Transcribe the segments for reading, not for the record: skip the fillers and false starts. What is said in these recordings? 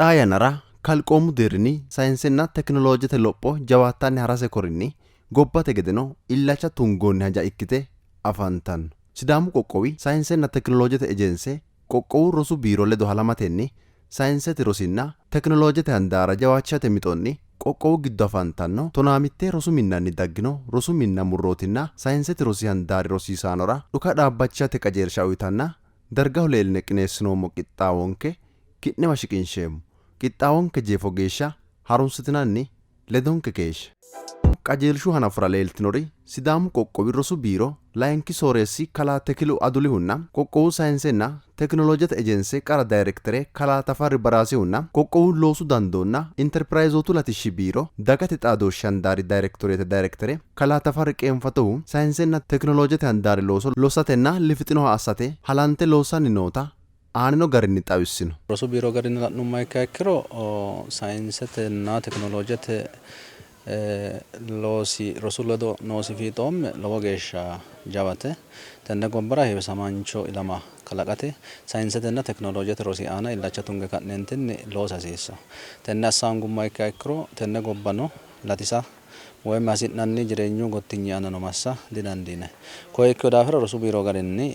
Xaayanara kalqoomu deerrini saayinsenna tekinoloojete lopho jawaattanni harase korinni gobbate gedeno illacha tungoonni haja ikkite afantanno. Sidaamu qoqqowi saayinsenna tekinoloojete ejense qoqqowu rosu biiro ledo halamatenni saayinsete rosinna tekinoloojete handaara jawaachishate mixonni qoqqowu giddo afantanno tonaamittee rosu minnanni daggino rosu minna murrootinna saayinsete rosi handaari rosiisaanora dhuka dhaabbachishate qajeelsha uyitanna dargaho leelline qineessinoommo qixxaawonke ki'newa shiqinsheemmo. Qixxaawonke jeefo geeshsha harunsitinanni ledonke keeshsha. Qajeelshu hanafura leeltinori Sidaamu qoqqowi rosu biiro layinki sooreessi kalaa Tekilu Adulihunna qoqqowu saayinsenna tekinoloojete ejense qara daayirektere kalaa Tafarri Baraasihunna qoqqowu loosu dandoonna interpiraayizootu latishshi biiro dagate xaadooshshi handaari daayirektoreete daayirektere kalaa Tafarri Qeenfatohu saayinsenna tekinoloojete handaari looso loosatenna lifixinoha assate halante loosanni noota aanino garinni xawissino. Rosu biiro garinni la'nummoha ikkiha ikkiro saayinsetenna tekinoloojete loosi rosu ledo noosi fiixoomme lowo geeshsha jawate. Tenne gobbara heewisamaancho ilama kalaqate saayinsetenna tekinoloojete rosi aana illacha tunge ka'neentinni loosa hasiissawo. Tenne assaangummoha ikkiha ikkiro tenne gobbano latisa woyim hasi'nanni jireenyu gottinyi aanano massa didandiinay. Koye ikkewo daafira rosu biiro garinni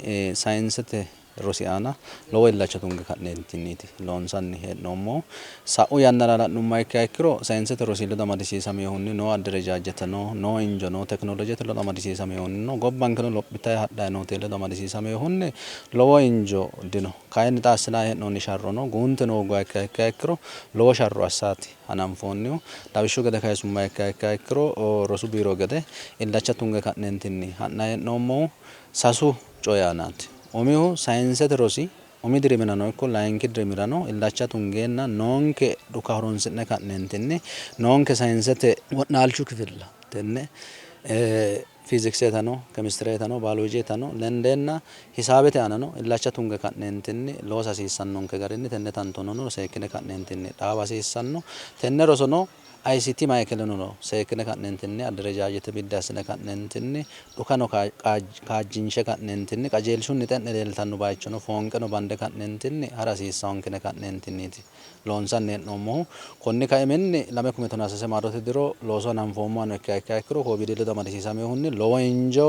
saayinsete rosi aana lowo illacha tunge ka'neentinniiti loonsanni hee'noommohu. Sa'u yannara la'nummoha ikkiha ikkiro saayinsete rosi ledo amadisiisameyoohunni noo adderejaajjete noo injo noo tekinoloojete ledo amadisiisameyoohunni noo gobbankeno lophitayi hadhayi nooti ledo amadisiisameyoohunni lowo injo dino. Kayinni xa assinayi hee'noonni sharro no guunte nooggoha ikkiha ikkiro lowo sharro assaati hananfoonnihu. Lawishshu gede kayisummoha ikkiha ikkiro rosu biiro gede illacha tunge ka'neentinni ha'nayi hee'noommohu sasu coyi aanaati. Umihu saayinsete rosi umi dirimirano ikko layinki dirimirano illacha tungeenna noonke dhuka horonsi'ne ka'neentinni noonke saayinsete wo'naalchu kifilla tenne fiizikseetano kemistireetano baalojiitano lendeenna hisaabete aanano illacha tunge ka'neentinni loosa hasiissannonke garinni tenne tantonono seekkine ka'neentinni dhaaba hasiissanno. Tenne rosono ICT maayikeleno seekkine ka'neentinni adderejaajete biddi assine ka'neentinni dhukano kaajjinshe ka'neentinni qajeelshunni xe'ne leeltanno bayichono foonqeno bande ka'neentinni hara hasiissawonkine ka'neentinniiti loonsanni hee'noommohu. Konni kaiminni 2013 maarote diro looso hananfoommohano ikkiha ikkiro koobidi ledo amadisiisameyoohunni lowo injo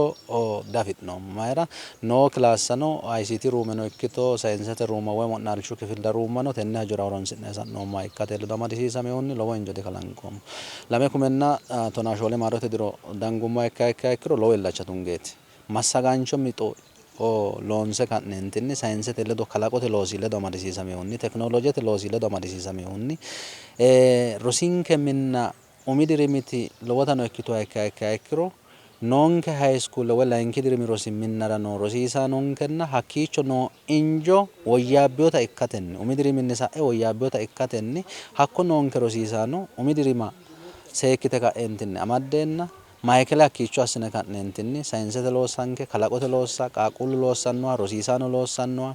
dafi'noommo. Mayira noo kilaassano ICT ruumeno ikkito saayinsete ruuma woy wo'naalchu kifilla ruumano tenne hajora horonsi'ne sa'noommoha ikkate ledo amadisiisameyoohunni lowo injo dikalanqo. 2017 maarote diro dangummoha ikkiha ikkiro lowo illacha tungeeti. Massagaancho mixo loonse ka'neentinni saayinsete ledo kalaqote loosi ledo amadisiisameyoohunni tekinoloojete loosi ledo amadisiisameyoohunni rosinke minna umi dirimiti lowotano ikkituha ikkiha ikkiro noonke hayiskule woy layinki dirimi rosi minnara noo rosiisaanonkenna hakkiicho noo injo woyyaabbeyota ikkatenni umi diriminni sa'e woyyaabbeyota ikkatenni hakko noonke rosiisaano umi dirima seekkite ka'eentinni amaddeenna maayikele hakkiicho assine ka'neentinni saayinsete loossanke kalaqote loossa qaaqquullu loossannoha rosiisaano loossannoha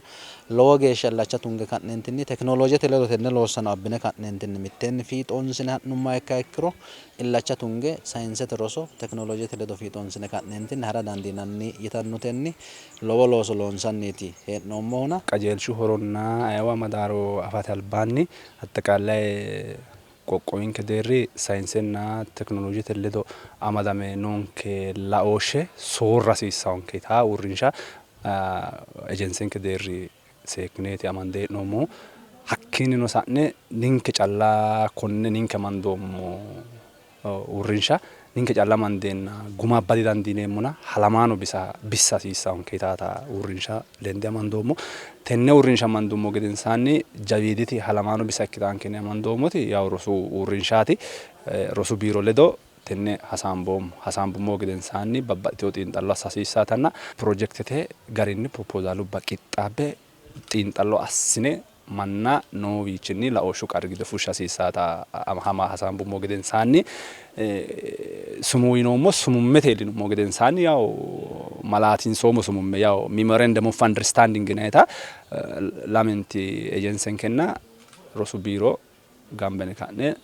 lowo geeshsha illacha tunge ka'neentinni tekinoloojete ledo tenne loossano abbine ka'neentinni mitteenni fiixoonsine ha'nummoha ikkiha ikkiro illacha tunge saayinsete roso tekinoloojete ledo fiixoonsine ka'neentinni hara dandiinanni yitannotenni lowo looso loonsanniiti hee'noommohuna. Qajeelshu horonna ayewa madaaro afate albaanni አጠቃላይ qoqqowinke deerri saayinsenna tekinoloojete ledo amadame noonke laooshshe soorra hasiissawonkeeta uurrinsha ejensenke deerri seekkineeti amande hee'noommohu. Hakkiinnino sa'ne ninke calla konne ninke amandoommo uurrinsha ninke calla amandeenna guma abbadi dandiineemmona halamaano bissa hasiissawonkeetaata uurrinsha lende amandoommo. Tenne uurrinsha amandummo gedensaanni jawiiditi halamaano bisa ikkitaankine amandoommoti yaw rosu uurrinshaati. Rosu biiro ledo tenne hasaambummo gedensaanni babbaxxiteyo xiinxallo assa hasiissaatanna piroojektete garinni propoozaalubba qixxaabbe xiinxallo assine manna noowiichinni laooshshu qargide fushsha hasiissaata hasaambummo gedensaanni sumuuyinoommo sumummete iillinummo gedensaanni yaw malaatinsoomo sumumme yaw memorandum of understanding yinayita lamenti ejensenkenna rosu biiro gambene ka'ne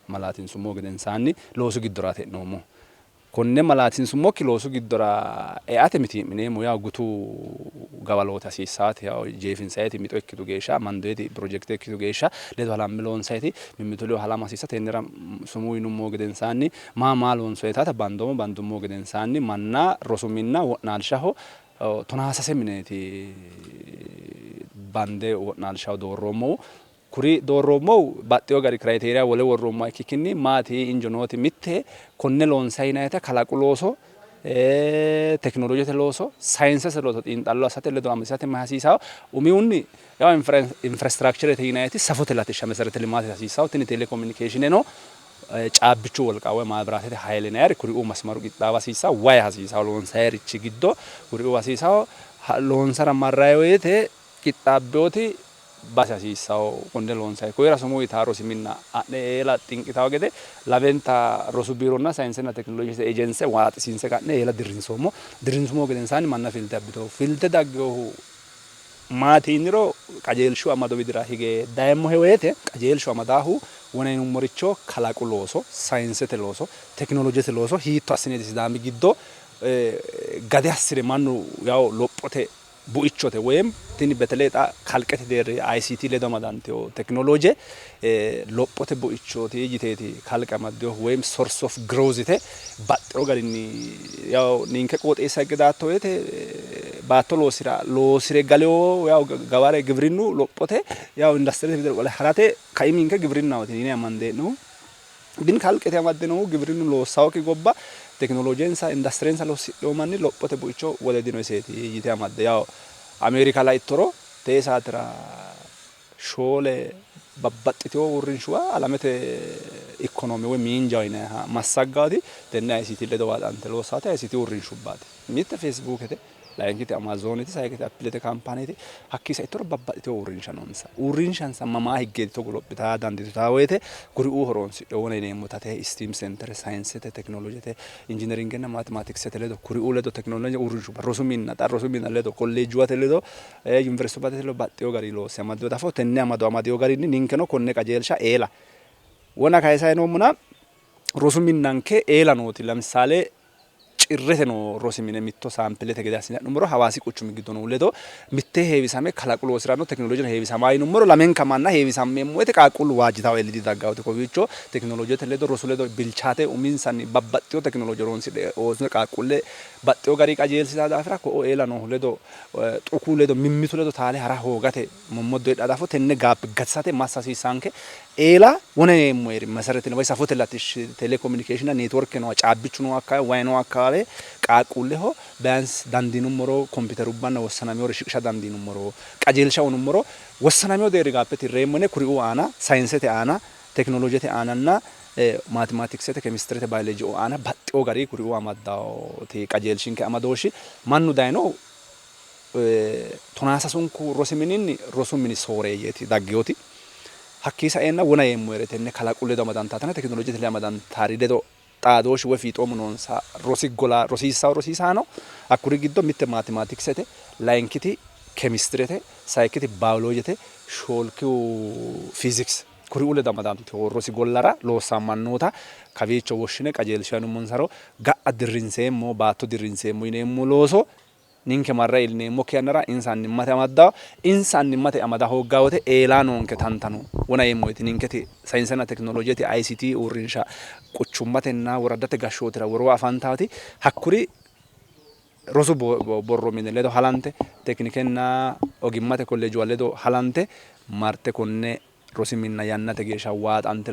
malaatinsummo gedensaanni loosu giddoraati hee'noommo. konne malaatinsummoo kiloosu giddora e'ate miti mineemmo yaa gutuu gabaloota hasiissaati yaa jeefinsaayiti mixo ikkitu geeshsha mandooti pirojekte ikkitu geeshsha ledo halammi loonsaayiti mimmitulio halama hasiissa tennera sumuu yinummoo gedensaanni maa loonsoyitaata bandummoo gedensaanni manna rosu minna wo'naalshaho tonaasase mineeti bande wo'naalshaho doorroommoo kuri doorroommoo baxxeyo gari kriteeriya wole worroommo ikkikinni maati injonooti mitte konne loonsayinayita kalaqu looso teknolojete looso sayinsese looso xiinxallo assate ledo amisiisate mahasiisawo umihunni yaw infrastructurete yinayiti safote latishsha meserete limaate hasiisawo tini telekomunikeeshine no caabbichu wolqa woy maabiraatete hayile nayari kuri'uu masmaru qixxaawa hasiisawo wayi hasiisawo loonsayirichi giddo kuri'uu hasiisawo loonsara marrayi woyite qixxaabbeyooti base hasiisawo konne loonsay koyira sumuu yitaa rosi minna adhe eela xinqitawo gede lamenta rosu biironna sayinsenna teknolojete ejense waaxisiinse ka'ne eela dirrinsummoo gedensaanni manna filte abbitohu filte daggeyohu maati yiniro qajeelshu amado widira hige dayemmohe woyite qajeelshu amadaahu wona yinummoricho kalaqu looso sayinsete looso teknolojete looso hiitto assineeti sidaami giddo gade assire mannu yaw lophote buichote woyim tini betele ta kalqete deerri ICT ledo amadanteo teknoloje lophote buichooti yiteeti kalqa amaddeyo woyim source of growth ite baxxeyo garinni yaw ninke qooxeessa gedaatto woyite baatto loosire galeyo yaw gaware giwirinnu lophote yaw indastirete widira qole harate kaiminke giwirinnaawoti yine amandee'nohu bin kalqete amaddenohu giwirinnu loossawoki gobba teknolojensa indastrensa lossidheyo manni lophote buicho woledino iseeti yite amadde yaw Amerika la ittoro tee saatira shoole babbaxxiteyo uurrinshuwa alamete ikonomi woy miinjaho yinayiha massaggaati tenne ICT ledo waaxante loossaate ICT uurrinshubbaati mitte Facebookete layinkiti Amazoniti sayinkiti Appilete kampaaniti hakkisa ittoro babbaxxiteyo uurrinsha noonsa uurrinshansa mamaa higgeeti togo lophitaa dandiitutaa woyite kuri'uu horonsidheyo wona yineemmota te STEM center sayinsete teknolojete injineeringenna matemaatikisete ledo kuri'uu ledo teknoloji uurrinshubba rosu minna ledo kolleejjuwate ledo yuniversitete ledo baxxeyo gari loosse amaddeyo dafo tenne amadeyo garinni ninkeno konne qajeelsha eela wona kayisayi noommuna rosu minnanke eela nooti lemisaale cirrete no rosi mine mitto saampilete gede assine numero hawaasi quchumi giddo no ledo mitte heewisame kalaqu loosirano teknolojine heewisama numero lamenka manna heewisameemmo woyte qaaqquullu waajjitawo elidi daggawte kowiicho teknolojete ledo rosu ledo bilchaate uminsanni babbaxxeyo teknoloji horonsidhe oosne qaaqquulle baxxeyo gari qajeelsitaa daafira ko eela no ledo xuku ledo mimmitu ledo taale hara hoogate mommoddo hedha daafo tenne gaap gatisate massa hasiisaanke eela wona yineemmo yeri meseretine woy safote latishshi telekomunikeeshine neetworke no caabbichu no akka way no akkawawe qaaqquulleho ቢያንስ dandiinummoro kompiiterubbanna wossanameewore shiqisha dandiinummoro qajeelsha unummoro wossanameewo deerri gaappete irreemmone kuri'uu aana sayinsete aana teknolojete aananna matemaatikisete kemistirete baayoloji aana baxxeyo gari kuri'uu amaddaawoti qajeelshinke amadooshi mannu dayino tonaasasunku rosi mininni rosu mini sooreeyyeeti daggeyooti hakkii sa'eenna wona yeemmo yere tenne kalaqu ledo amadantaatana teknolojete ledo amadantaari ledo xaadooshi woy fiixoomu noonsa rosiisaano hakkuri giddo mitte matemaatikisete layinkiti kemistirete sayikkiti baayoloojete shoolkiu fiiziks kuri'uu ledo amadanteyo rosi gollara loossammannoota kawiicho woshshine qajeelshanummonsaro ga'a dirrinseemmo baatto dirrinseemmo yineemmo looso ninke marra ilneemmo kiyannara insannimmate amada hooggawote eelaa noonke tantano wona yeemmoyti ninketi sayinsenna teknolojete ICT uurrinsha quchummatenna woraddate gashshootira woroo afantaati hakkuri rosu borro mine ledo halante teknikenna ogimmate kolleejuwa ledo halante marte konne rosi minna yannate geeshsha waaxante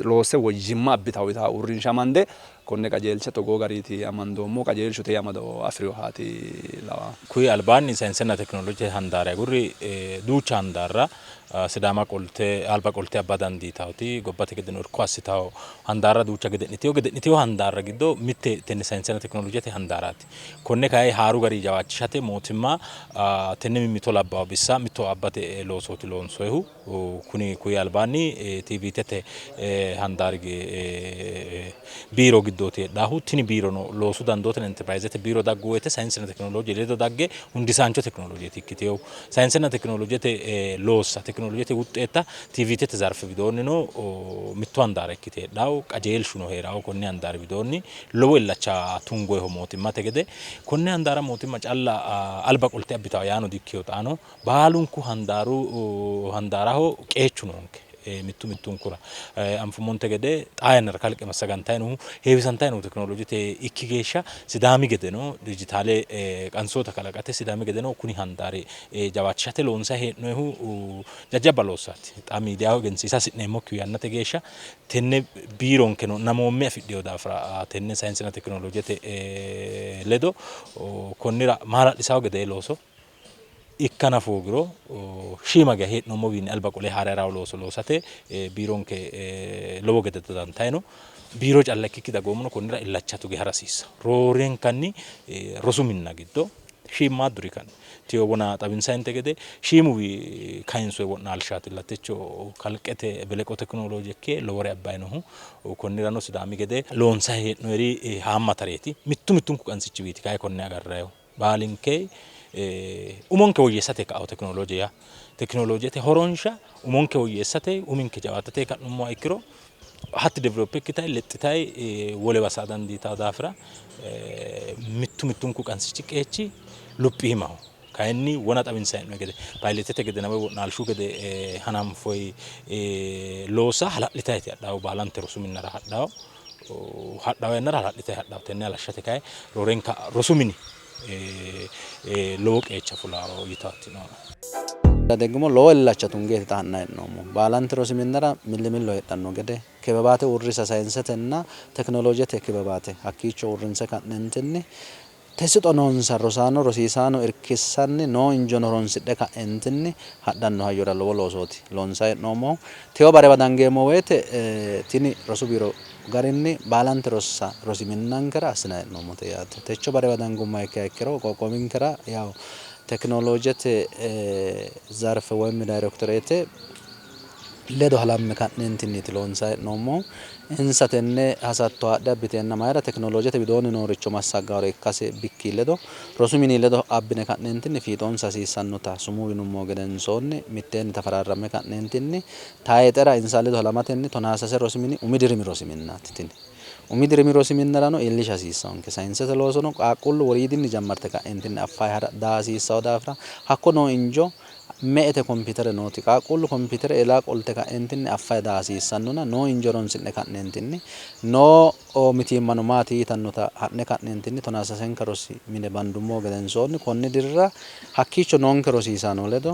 loosse woyyimma abbitawita uurrinsha mande konne qajeelsha togoo gariiti amandoommo qajeelshu te amado afriyo haati lawa kuyi albaanni sayinsena teknoloji handaara gurri duucha handaarra sidaama qolte alba qolte abba dandiitawti gobbate gede irko assitawo handaarra duucha gede'nitiyo handaarra giddo mitte tenne sayinsena teknolojete handaaraati konne kayi haaru gari jawaachishate mootimma tenne mimmito labbawo bissa mitto abbate loosooti loonsoyihu kuni kuyi albaanni TVTete handaarige biiro giddo giddooti hedhaahu tini biirono loosuu dandootan enterpiraayizete biiroo daggoete saayinsina teknooloojii ledo dagge hundisaancho teknooloojiiti ikkiteewu saayinsina teknooloojete loossa teknooloojete wuxxeetta tiivitete zarfi widoonni no mittu handaara ikkite hedhaahu qajeelshuno heeraahu konni handaari widoonni lowo illacha tungoyho mootimmate gede konni handaara mootimma calla alba qolte abbitawo yaano dikkiyo xaano baalunku handaaraho qeechu noonke mittu mittunkura anfumonte gede xaayannara kalqe massagantayno heewisantayno teknooloojete ikki geeshsha sidaami gede no dijitaale qansoota kalaqate sidaami gede no kuni handaari jawaachishate loonsa hee'noyhu jajjabba loossaati xa miidiyaho egensiisa hasi'neemmokkihu yannate geeshsha tenne biironke no namoomme afidhiyo daafira tenne saayinsina teknooloojete ledo konnira maala'lisawo gede looso ikkana foogiro shiima ga hee'noommo wiinni alba qolee haarayrawo looso loosate biironke lowo gede dodantayno biiro calla ikkikki dagoomuno konnira illacha tuge harasiissa roorenkanni rosu minna giddo shiimaadduri kan tiyo wona xawinsayinte gede shiimuwi kayinsoye wo'naalshaatillatecho kalqete beleqo teknoolooji ikke lowore abbaynohu konnirano sidaami gede loonsa hee'noyri haammatareeti mittu mittunku qansichiwiiti kayi konne agarrayo baalinke umonke woyyeessate ka'awo teknooloojete horonsha umonke woyyeessate uminke jawaatate ka'nummoha ikkiro hatti develope ikkitay lexxitay wolewa saa dandiitawo daafira mittu mittunku qansichi qeechi luphi himaho kayinni wona xawinsayno gede paayilitete gede nawe wo'naalshu gede hananfoy loosa hala'litayti hadhaawo baalante rosu minnara hadhaawo yannara hala'litay hadhaawo tenne halashshate kayi roorenka rosu mini lowo qeecha fulaawo yitaatti noona. ደግሞ lowo illacha tungeeti taanna hee'noommo baalante rosi minnara millimillo heedhanno gede kibebaate uurrisa saayinsetenna teknooloojete kibebaate hakkiicho uurrinse ka'neentinni tesixo noonsa rosaano rosiisaano irkissanni noo injono horonsidhe ka'entinni hadhanno hayyora lowo loosooti loonsa hee'noommohu tewo barewa dangeemmo woyte tini rosu biiro garinni baalante rosi minnankera assina hee'noommote yaate techo barewa dangumma ikkiha ikkiro qoqqowinkera yaw teknooloojete zarfe woyim daayirektoreete ledo halamme ka'neentinniiti loonsa hee'noommohu insa tenne hasatto haadhe abbiteenna mayra teknooloojete widoonni nooricho massaggaawore ikkase bikki ledo rosu mini ledo abbine ka'neentinni fiixoonsa hasiissannota sumuu yinummoo gedensoonni mitteenni tafararramme ka'neentinni taayexera insa ledo halamatenni tonaasase rosi mini umi dirimi rosi minnaati tini umi dirimi rosi minnarano iillisha hasiissawonke saayinsete loosono qaaqquullu woriidinni jammarte ka'entinni affay daa hasiissawo daafira hakko noo injo me'ete kompiitere nooti qaaqquullu kompiitere elaa qolte ka'entinni affay daa hasiissannona noo injo horonsi'ne ka'neentinni noo mitiimmano maati yitannota ha'ne ka'neentinni tonaasasenka rosi mine bandummoo gedensoonni konni dirra hakkiicho noonke rosiisaano ledo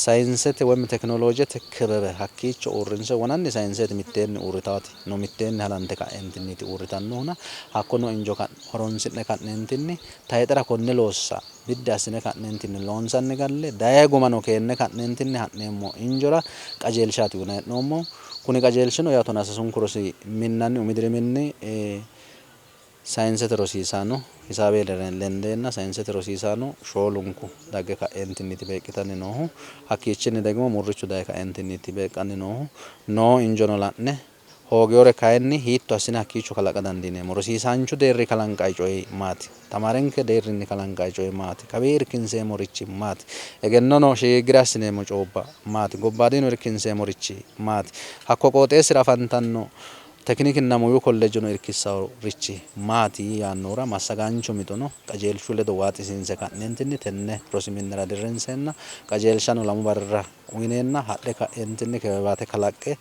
saayinsete woyim teknooloojete kirere hakkiicho uurrinse wonanni saayinsete mitteenni uurritaati no mitteenni halante ka'entinniiti uurritannohuna hakko no injo horonsi'ne ka'neentinni taayexera konne loossa biddi assine ka'neentinni loonsanni galle dayeegumano keenne ka'neentinni ha'neemmo injora qajeelshaati una hee'noommo kuni qajeelshino yaa tonaasasunku rosi minnanni umi diriminni saayinsete rosiisaano hisaabe lendeenna saayinsete rosiisaano shoolunku dagge ka'entinniti beeqitanni noohu hakkiichinni degimo murrichu daye ka'entinniti beeqanni noohu noo injono la'ne hoogeyore kayinni hiitto assine hakkiicho kalaqa dandiineemmo rosiisaanchu deerri kalanqay coyi maati tamarenke deerrinni kalanqay coyi maati kawii irkinseemorichi maati egennono shiigire assineemmo coobba maati gobbaadino irkinseemorichi maati hakko qooxeessira afantanno teknikinna muyu kolleejjono irkissaworichi maati yaannoora massagaanchu mitono qajeelshu ledo waaxisiinse ka'neentinni tenne rosi minnira dirrinseenna qajeelshano lamu barra uyineenna hadhe ka'entinni kebebaate kalaqqe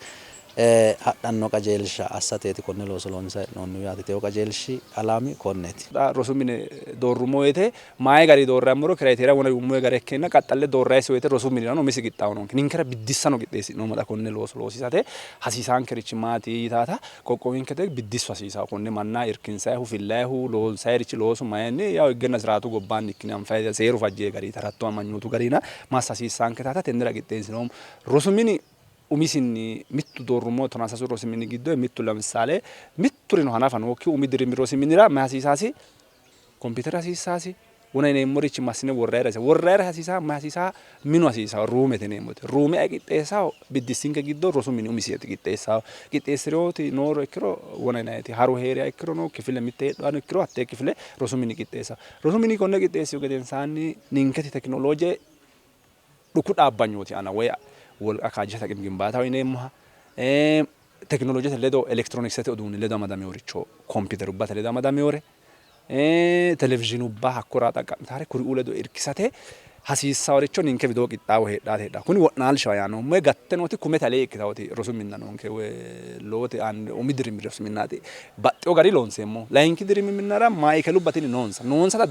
hadhanno qajeelsha assateeti konne looso loonsa hee'noonnihu yaate tewo qajeelshi alaami konneeti. Rosu mine doorrummo woyte maayi gari doorrammoro kirayiteeriya wona yummoye gari ikkenna qaxxalle doorrayisi woyte rosu minirano umisi qixxaawononke ninkera biddissano qixxeessi'noommoda konne looso loosisate hasiisaankerichi maati yitaata qoqqowinkete biddissu hasiisawo konne mannaa irkinsayihu fillayihu loonsayirichi loosu mayinni yaw higgenna siraatu gobbaanni ikkine anfayi seeru fajjee gari taratto amanyootu gariina massa hasiisaanke taata tennera qixxeessinoommo rosu mini umisinni mittu doorrummo tonaasasu rosi mini giddo mittu lemisaale mitturino hanafano umi dirimi rosi minira ma hasiisaasi kompiitere hasiisaasi wona yineemmorichi massine worraayira hasiisaa minu hasiisaa ruumete yineemmote ruume qixxeessaa biddissinke giddo rosu mini umisieti qixxeessirooti nooro ikkiro wona yinayti haru heeriya ikkiro no kifile mitte heedhaano ikkiro hattee kifile rosu mini qixxeessa rosu mini konne qixxeessiyo gedensaanni ninketi tekinolooje dhuku dhaabbanyooti ana woy wolqa kaajjata gimbaataho yineemmoha tekinoloojete ledo elektiroonikisete uduunni ledo amadameeworicho kompiiterubbate ledo amadameewore televizhiinubba hakkora xaqqa'mitaare kuri'uu ledo irkisate hasiissaaworicho ninke widoo qixxaawo heedhaa kuni wo'naalshawa yaano moy gatte nooti kumete alee ikkitawoti rosu minna noonke loote umi dirimi rosu minnaati baxxeyo gari loonseemmo layinki dirimi minnara maayikelubbati noonsata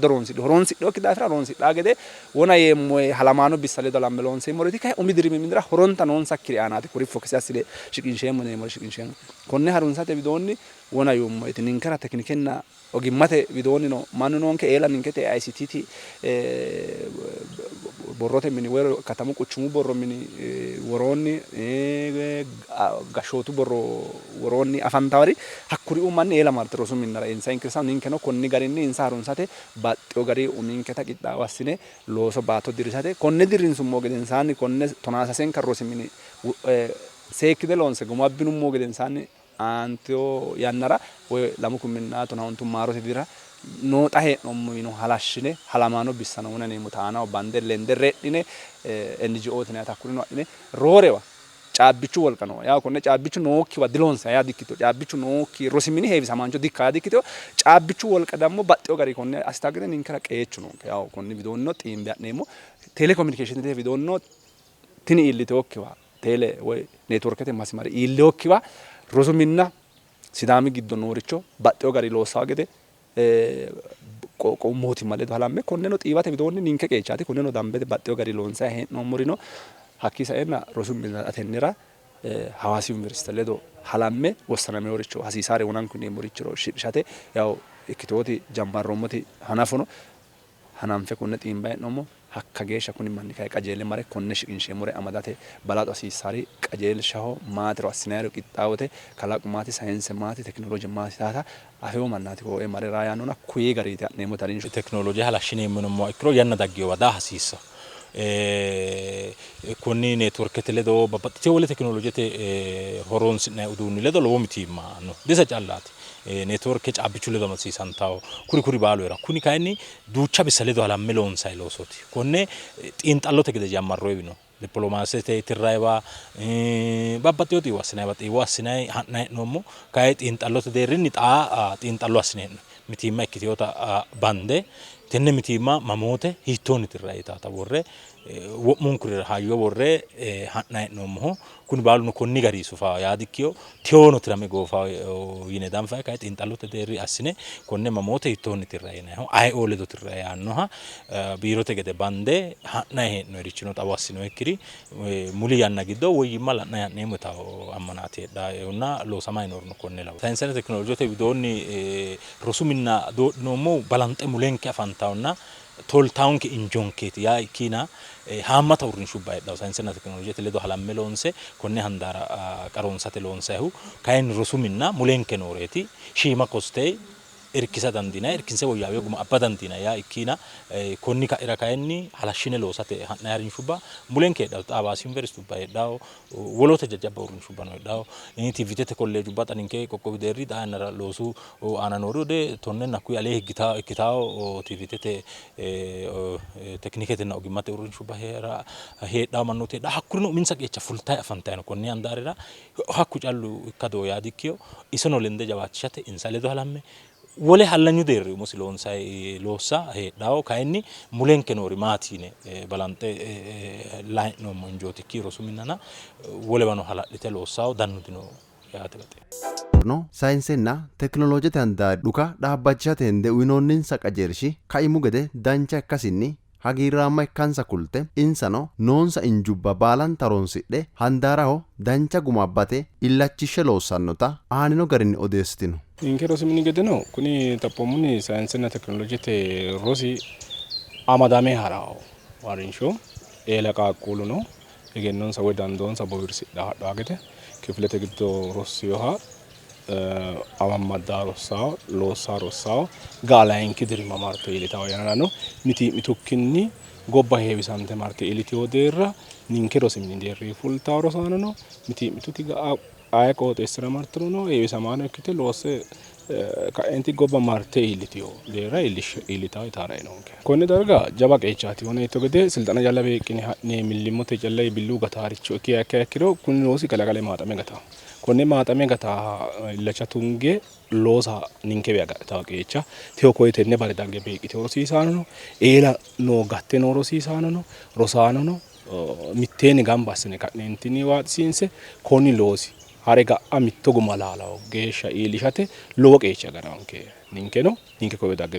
horonsidhokki daafira horonsidhaa gede wona yeemmoy halamaano bissa ledo lamme loonseemmoriti kae umi dirimi minnara horonta noonsakkiri aanaati kuri fokkisi assine shiqinsheemmo neemmore shiqinsheemmo konne harunsate widoonni wona yuummoyti ninkera teknikenna ogimmate widoonni no mannu noonke eela ninkete ICT borrote mini woy katamu quchumu borro mini woroonni gashootu borro woroonni afantawari hakkuri'u manni eela marte rosu minnara insa inkirsa ninkeno konni garinni insa harunsate baxxeyo gari uminketa qixxaawo assine looso baatto dirisate konne dirinsummoo gedensaanni konne tonaasasenka rosi mini seekkide loonse guma abbinummoo gedensaanni aanteyo yannara woy 2012 maarote dira nooxa hee'noommo yino halashshine halamaano bissano wona yineemmo taanaho bande lende reedhine NGOte yinayta hakkurino adhine roorewa caabbichu wolqa no yaa konne caabbichu nookkiwa diloonsa yaa dikkito caabbichu nookki rosi mini heewisamaancho dikka dikkito caabbichu wolqa dammo baxxeyo gari konne assitaagete ninkera qeechu noonke yaa konni widoonno xiimbe adhneemmo telekomunikeeshinete widoonno tini iilliteokkiwa tele woy neetworkete masimari iilleokkiwa rosu minna sidaami giddo nooricho baxxeyo gari loossawo gede mootimma ledo halamme konneno xiiwate widoonni ninke qeechaati konneno dambete baxxeyo gari loonsayi hee'noommorino hakkii saenna rosu minna atennira Hawaasi Universite ledo halamme wossanameeworicho hasiisaare wonanku yineemmorichiro shiqishate yaw ikkitooti jammarroommoti hanafono hananfe konne xiimba hee'noommo hakka geeshsha kuni manni kae qajeelle mare konne shiqinsheemmore amadate balaxo hasiisaari qajeelshaho maatiro assinayiro qixxaawote kalaqu maati sayense maati tekinolooje maati taata afewo mannaati koo'e mare raa yaannona kuyi gariiti adhneemmo tarinshu tekinolooje halashshineemmonommo ikkiro yanna daggeyo wadaa hasiissa konni neetworkete ledo babbaxxiteyo wole tekinoloojete horoonsi'nayi uduunni ledo lowo mitiimma no disa callaati neetworke caabbichu ledo amadisiisantaho kuri baalu kuni kayinni duucha bissa ledo halamme loonsayi loosooti konne xiinxallote gede jammarroyiwi no diplomaasete tirrayiwa babbaxxeyo xiiwo assinayi ha'nayi hee'noommo kayi xiinxallote deerrinni xaa xiinxallo assine hee'noyi mitiimma ikkiteyota bande tenne mitiimma mamoote hiittoonni tirrayi taata worre wo'munkurira hayyo worre ha'nayi hee'noommoho kuni baaluno konni garii sufaa yaadikkiyo tiyoono tirame goofaa yine danfayi kayi xiinxallote deerri assine konne mamoote hiittoonni tirrayi yinayiho IO ledo tirrayi yaannoha biirote gede bande ha'nayi hee'noyirichino xawo assinoyikkiri muli yanna giddo woyyimma la'nayi ha'neemmo tawo ammanaati heedhaayonna loosamayi noorno konne lawa sayinsete tekinoloojete widoonni rosu minna doodhinoommo balanxe mulenke afantawonna toltaawonke injonkeeti yaa ikkiina haammata uurrinshubba heedhawo sayinsena tekinoloojete ledo halamme loonse konne handaara qaroonsate loonsayihu kayinni rosu minna mulenke nooreeti shiima kostey irkisa dandiinayi irkinse woyyaawe guma abba dandiinayi yaa ikkiina konni ka'ira kayinni halashshine loosate ha'nayi harinshubba mulenke heedhawo Hawaasi Universitubba heedhawo woloota jajjabba uurrinshubbano heedhawo TVTete kolleejubba xaninke qoqqowi deerri xaa yannara loosu aana noori wode tonnenna hakkuyi alee ikkitawo TVTete tekiniketenna ogimmate uurrinshubba heedhawo mannooti heedhawo hakkurino uminsa qeecha fultayi afantayi no konni handaarira hakku callu ikka doo yaadikkiyo isono lende jawaachishate insa ledo halamme wole hallanyu deerri umosi loonsayi loossa heedhawo kayinni mulenke noori maati yine balanxe layi'noommo injootikki rosu minnana wolewano hala'lite loossawo dannu dino yaate baxe no saayinsenna tekinoloojete handaari dhuka dhaabbachishatende uyinoonninsa qajeelshi kaimu gede dancha ikkasinni hagiirraamma ikkansa kulte insano noonsa injubba baalanta horonsidhe handaaraho dancha guma abbate illachishshe loossannota aanino garinni odeessitino inke rosi mini gede no kuni xaphoomunni saayinsenna tekinoloojete rosi amadame harawo warinsho eela qaaqquulu no egennonsa woy dandoonsa bowirsidha hadhaa gede kifilete giddo rossiyoha awammaddaa rossaao loossaa rossaao gaalayinki dirima marte iilitawo yanarano mitukkinni gobba heewisante marte iilitiyo deerra ninke rosi mini deerri fultawo rosaano no mitukki aya qooxeessira martino no heewisamaano ikkite loosse kaenti gobba marte iilitiyo deerra iilitawo itaarayi noonke konne darga jaba qeechaati wona hitto gede silxana jalla beeqqine ha'ne millimmote jalla ibillu gataaricho ikkiya ikkiro kuni loosi qalaqale maaxame gatawo konne maaxame gataa illacha tunge loosa ninke beeqaxitawo qeecha teyo koye tenne bare dagge beeqite rosiisaano no eela no gatte no rosiisaano no rosaano no mitteenni gamba assine ka'neentinni waaxisiinse konni loosi hare ga'a mitto guma laalawo geeshsha iilishate lowo qeecha garanke ninke no ninke koye dagge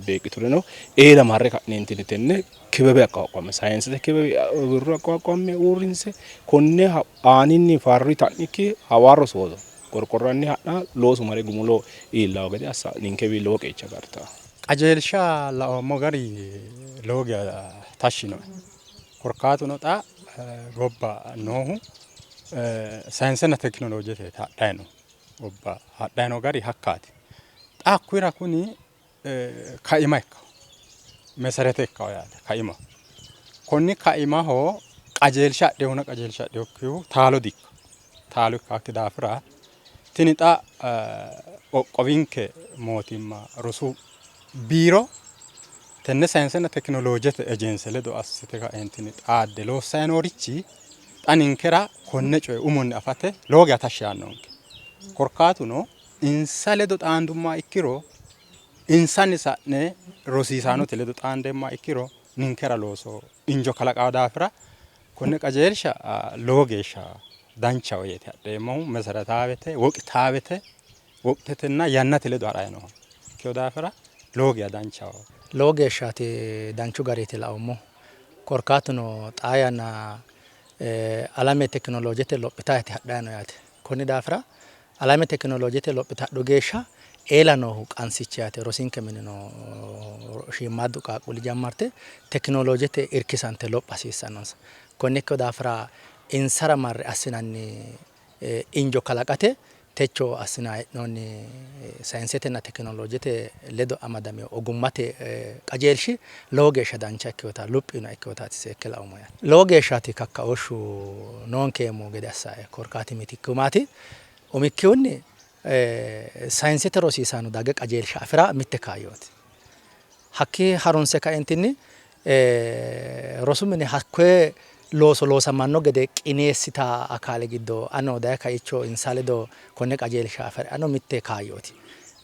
beeqiture no eela marre ka'neentinni tenne kibebe aqaaqwamme saayinsete kibebe wirro aqaaqwamme uurrinse konne aaninni farri ta'nikki hawaarro soodo qorqorranni ha'na loosu mare gumuloo iillawo gede assa ninkewi lowo qeecha garta qajeelsha laoommo gari lowo geya tashshino korkaatuno xa gobba noohu saayinsenna tekinoloojete hadhayi no gobba hadhayi no gari hakkaati xa hakkuyira kuni kaima ikkawo meserete ikkawo yaate kaima konni kaimaho qajeelsha adhewuna qajeelsha adhewokkihu taalo dikka taalo ikkawokki daafira tini xa qoqqowinke mootimma rosu biiro tenne saayinsenna tekinoloojete ejense ledo assite kaeentinni xaadde loossayi noorichi xa ninkera konne coye umunni afate lowo geya tashshi yaannonke korkaatuno insa ledo xaandummaa ikkiro insanni sa'ne rosiisaanote ledo xaandeemmaa ikkiro ninkera looso injo kalaqawo daafira konne qajeelsha lowo geeshsha danchaho yeete hadheemmohu meseretaawete woqitaawete woqtetenna yannate ledo harayi nooho ikkewo daafira lowo geya danchaho lowo geeshshaati danchu gariiti laoommo korkaatuno xaa yanna alame tekinoloojete lophitaati hadhayi no yaate konni daafira alame tekinoloojete lophita hadhu geeshsha eela noohu qansichi yaate rosinke mini no shiimmaaddu qaaqquulli jammarte tekinoloojete irkisante lopha hasiissannonsa konni ikkewo daafira insara marre assinanni injo kalaqate techo assina hee'noonni saayinsetenna tekinoloojete ledo amadame ogummate qajeelshi lowo geeshsha dancha ikkewota luphino ikkewotaati seekke laoommo yaate lowo geeshshaati kakkaooshshu noonkeemmo gede assae korkaati mitikkumaati umikkiwunni saayinsete rosiisaano dagge qajeelsha afira mitte kaayyooti hakki harunse kaentinni rosu mine hakkoye looso loosamanno gede qineessita akaale giddo ano daye kaicho insa ledo konne qajeelsha afirano mitte kaayyooti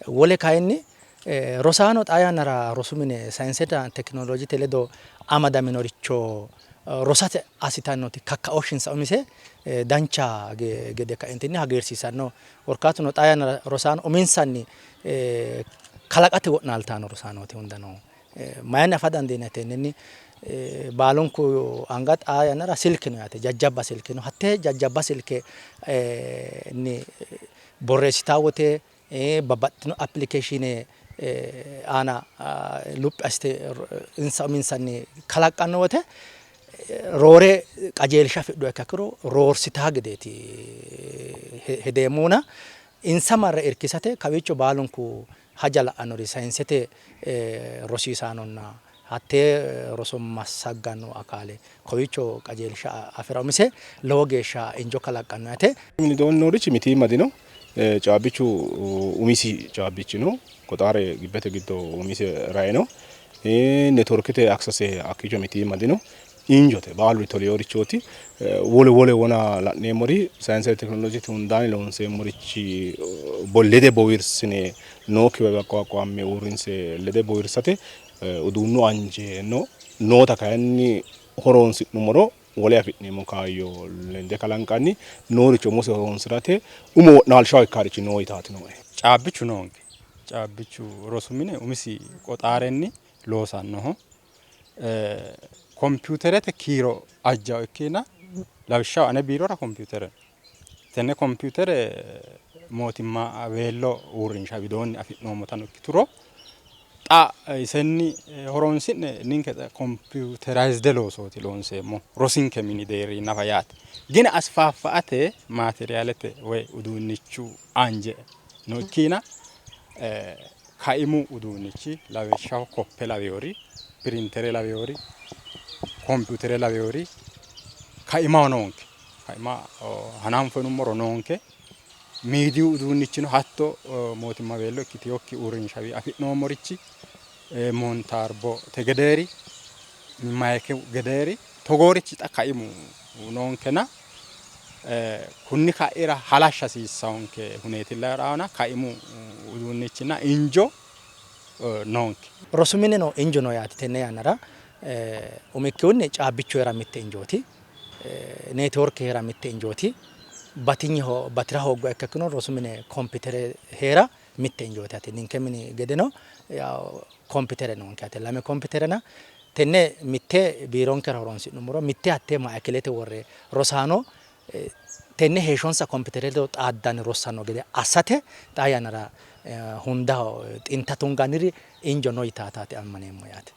wole kayinni rosaano xaa yannara rosu mine saayinsete tekinoloojete ledo amadaminoricho rosate assitannoti kakkaooshshinsa umise dancha gede kaentinni hagiirsiisanno korkaatuno xaa yannara rosaano uminsanni kalaqate wo'naaltaano rosaanooti hundano mayinni afa dandiinatenninni baalunku anga xaa yannara silke no yaate jajjabba silke no hattee jajjabba silke ni borreessitaa wote babbaxxitino appilikeeshine aana luphi assite insa uminsanni kalaqqanno wote roore qajeelsha afidhu ikkiro roorsitaa gedeeti hedeemmuuna insa marre irkisate kawiicho baalunku haja la'annori saayinsete rosiisaanonna hattee roso massagganno akaale kowiicho qajeelsha afira umise lowo geeshsha injo kalaqqanno yaate mini doonnorichi mitiimmadino caabbichu umisi caabbichi no qoxaare gibbete giddo umisi rae no networkete access akkicho mitiimmadino injote baalu toliyoorichooti wole wona la'neemmori saayinsete tekinoloojete hundaani loonseemmorichi bollede bowirsine nookkiwe aqaaqamme uurrinse lede bowirsate uduunnu anje no noota kayinni horoonsi'nummoro wole afi'neemmo kaayyo lende kalanqanni nooricho umose horoonsirate umo wo'naalshaho ikkaarichi noo yitaati nooe caabbichu noonke caabbichu rosu mine umisi qoxaarenni loosannoho kompiuterete kiiro ajjaho ikkiina lawishshaho ane biirora kompiutere tenne kompiutere mootimma weello uurrinsha widoonni afi'noommota ikkituro xa isenni horoonsi'ne ninke computerized loosooti loonseemmo rosinke mini deerri nafa yaate gina asfaafa'ate maateriyaalete woy uduunnichu anje Noikkiina kaimu uduunnichi lawishshaho koppe laweyoori, pirintere laweyoori, kompiutere laweyoori kaimaho noonke. Kaima hananfonummoro noonke. Miidiyu uduunnichino hatto mootimmaweello ikkiteyokki uurrinshawii afi'noommorichi montaarbo te gedeeri mayike gedeeri togoorichi xa kaimu noonkena kunni kaira halashsha hasiissawonke huneetilla kaimu uduunnichinna injo noonke. Rosu mineno injo no yaate tenne yannara umikkiwunni caabbichu heera mitte injooti. Neetwork heera mitte injooti. Batinyeho batira hooggo akka ikkino rosu mine kompiitere heera mitte injooti yaate. Ninke mini gedeno kompiitere noonke yaate. Lame kompiiterena tenne mitte biironkera horonsi'nummoro mitte hattee maakilete worre rosaano tenne heeshshonsa kompiitere ledo xaaddanni rossanno gede assate xaa yannara hundaho xinta tunganniri injo no yitaataati ammaneemmo yaate.